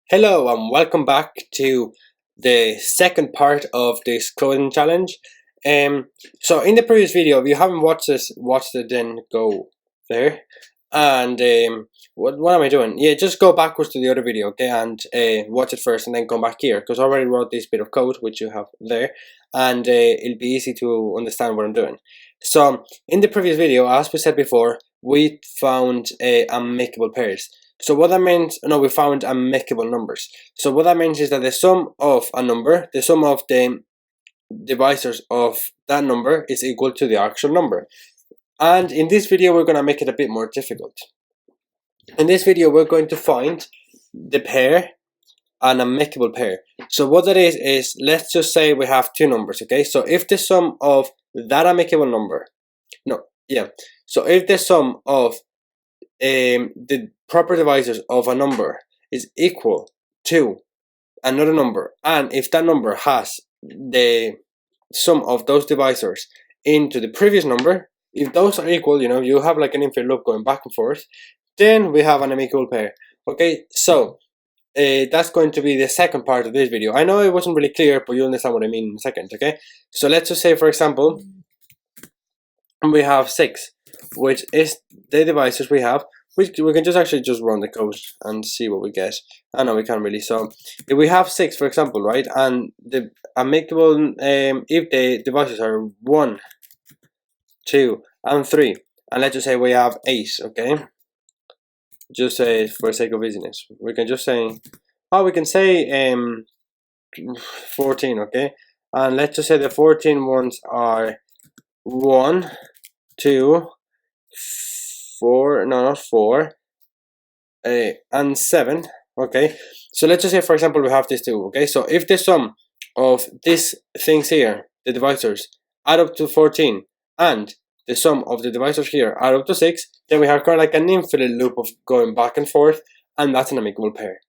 Hello and welcome back to the second part of this clothing challenge. So in the previous video, if you haven't watched it, then go there. And what am I doing? Yeah, just go backwards to the other video, okay, and watch it first, and then come back here because I already wrote this bit of code which you have there, and it'll be easy to understand what I'm doing. So in the previous video, as we said before, we found amicable pairs. So what that means, no, we found amicable numbers. So what that means is that the sum of a number, the sum of the divisors of that number is equal to the actual number. And in this video, we're going to make it a bit more difficult. In this video, we're going to find the pair, an amicable pair. So what that is let's just say we have two numbers, okay? So if the sum of that amicable number, so if the sum of the proper divisors of a number is equal to another number, and if that number has the sum of those divisors into the previous number, if those are equal, you have like an infinite loop going back and forth, then we have an amicable pair. Okay, so that's going to be the second part of this video. I know it wasn't really clear, but you'll understand what I mean in a second. Okay, so let's just say, for example, we have 6, which is the divisors we have. We can just run the code and see what we get. I know we can't really. So if we have 6, for example, right, and the amicable, if the divisors are 1, 2, and 3, and let's just say we have 8, okay, just say for the sake of easiness, we can just say, we can say 14, okay, and let's just say the 14 ones are 1, 2, 4, no, not 4, and 7, okay. So let's just say, for example, we have these two, okay. So if the sum of these things here, the divisors, add up to 14, and the sum of the divisors here add up to 6, then we have kind of like an infinite loop of going back and forth, and that's an amicable pair.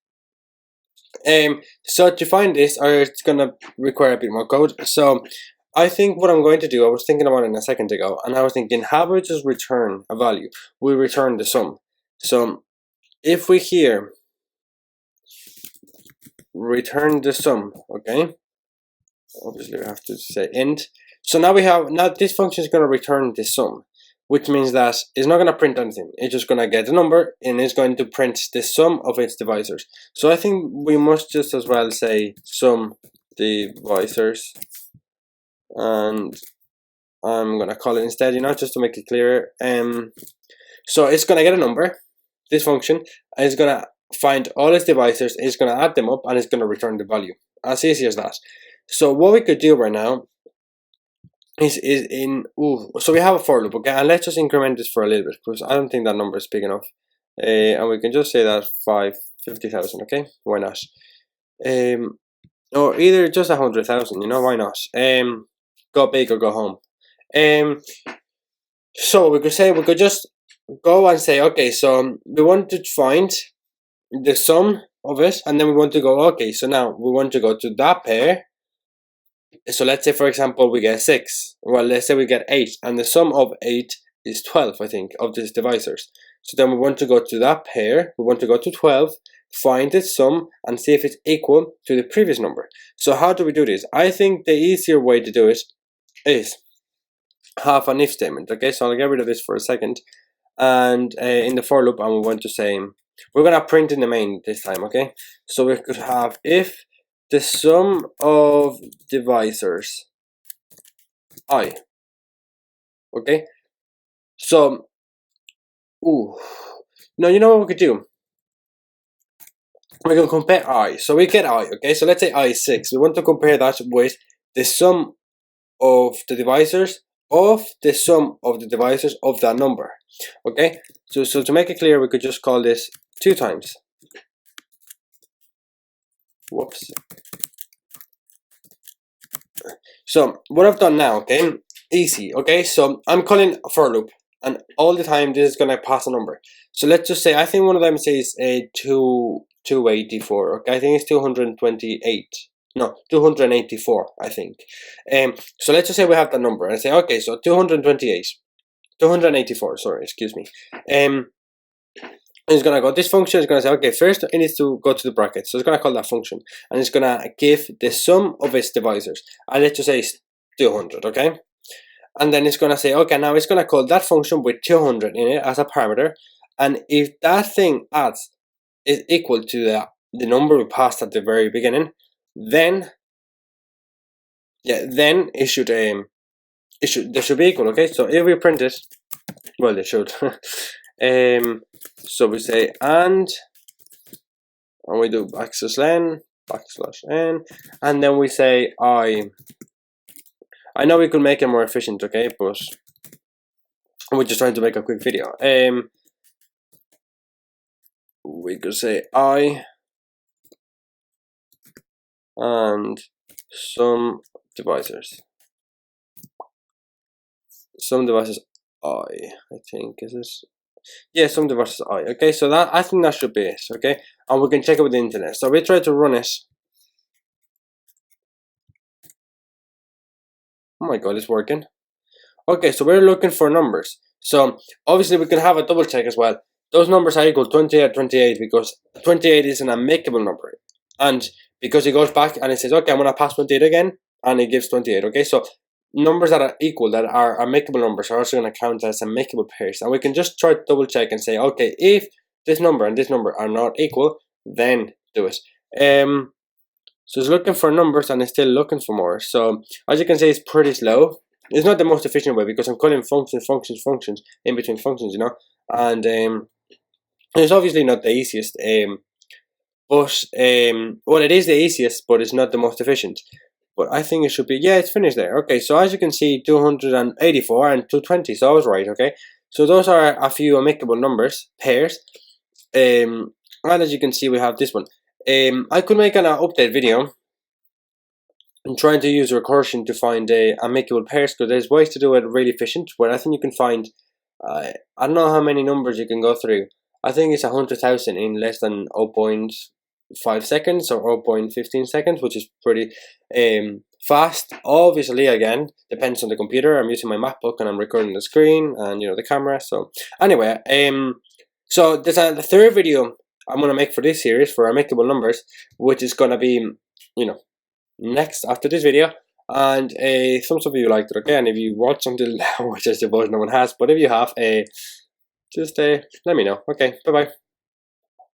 So to find this, it's gonna require a bit more code. So I think what I'm going to do, I was thinking about it a second ago, and I was thinking, how about we just return a value? We return the sum. So if we here return the sum, okay, obviously we have to say int. So now this function is going to return the sum, which means that it's not going to print anything. It's just going to get the number, and it's going to print the sum of its divisors. So I think we must just as well say sum divisors, and I'm gonna call it instead, just to make it clearer. So it's gonna get a number, this function, and it's gonna find all its divisors, it's gonna add them up, and it's gonna return the value. As easy as that. So what we could do right now is so we have a for loop, okay, and let's just increment this for a little bit, because I don't think that number is big enough. And we can just say that 50,000, okay, why not? Or either just 100,000, why not? Go big or go home. So we could just go and say, okay, so we want to find the sum of it, and then we want to go, okay, so now we want to go to that pair. So let's say, for example, we get 6. Well, let's say we get 8, and the sum of 8 is 12, I think, of these divisors. So then we want to go to that pair, we want to go to 12, find its sum, and see if it's equal to the previous number. So how do we do this? I think the easier way to do it is have an if statement, okay. So I'll get rid of this for a second, and in the for loop, and we want to say, we're gonna print in the main this time, okay. So we could have if the sum of divisors I, okay. So no, you know what we could do? We can compare I. So we get I, okay. So let's say I is 6. We want to compare that with the sum of the divisors of the sum of the divisors of that number, okay. So to make it clear, we could just call this 2 times. Whoops. So what I've done now, okay, easy, okay. So I'm calling a for loop, and all the time this is gonna pass a number. So let's just say, I think one of them says 284, okay. I think it's 228. No, 284, I think. So let's just say we have that number, and I say, okay, so 284, sorry, excuse me. It's gonna go, this function is gonna say, okay, first it needs to go to the bracket, so it's gonna call that function, and it's gonna give the sum of its divisors, and let's just say it's 200, okay? And then it's gonna say, okay, now it's gonna call that function with 200 in it as a parameter, and if that thing adds is equal to the number we passed at the very beginning, then it should they should be equal, okay? So if we print it, well, they should. So we say and we do \n, and then we say I know we could make it more efficient, okay, but we're just trying to make a quick video. We could say I and some divisors I think, is this? Yeah, some divisors I. Okay, so that, I think that should be it, okay? And we can check it with the internet. So we try to run it. Oh my god, it's working. Okay, so we're looking for numbers. So obviously we can have a double check as well. Those numbers are equal 28, 28, because 28 is an amicable number. And because it goes back and it says, okay, I'm gonna pass 28 again, and it gives 28, okay? So numbers that are equal, that are amicable numbers, are also going to count as amicable pairs, and we can just try to double check and say, okay, if this number and this number are not equal, then do it. So it's looking for numbers and it's still looking for more. So as you can see, it's pretty slow. It's not the most efficient way because I'm calling functions in between functions, you know, and it's obviously not the easiest. Well, it is the easiest, but it's not the most efficient. But I think it should be, yeah, it's finished there. Okay, so as you can see, 284 and 220, so I was right, okay? So those are a few amicable numbers, pairs. And as you can see, we have this one. I could make an update video. I'm trying to use recursion to find amicable pairs, because there's ways to do it really efficient, where I think you can find, I don't know how many numbers you can go through. I think it's 100,000 in less than 0.5 seconds or 0.15 seconds, which is pretty fast. Obviously, again, depends on the computer. I'm using my MacBook and I'm recording the screen and, you know, the camera. So anyway, so there's the third video I'm gonna make for this series for amicable numbers, which is gonna be, you know, next after this video. And some of you liked it, okay? And if you watched until now, which I suppose no one has, but if you have, just let me know. Okay, bye bye.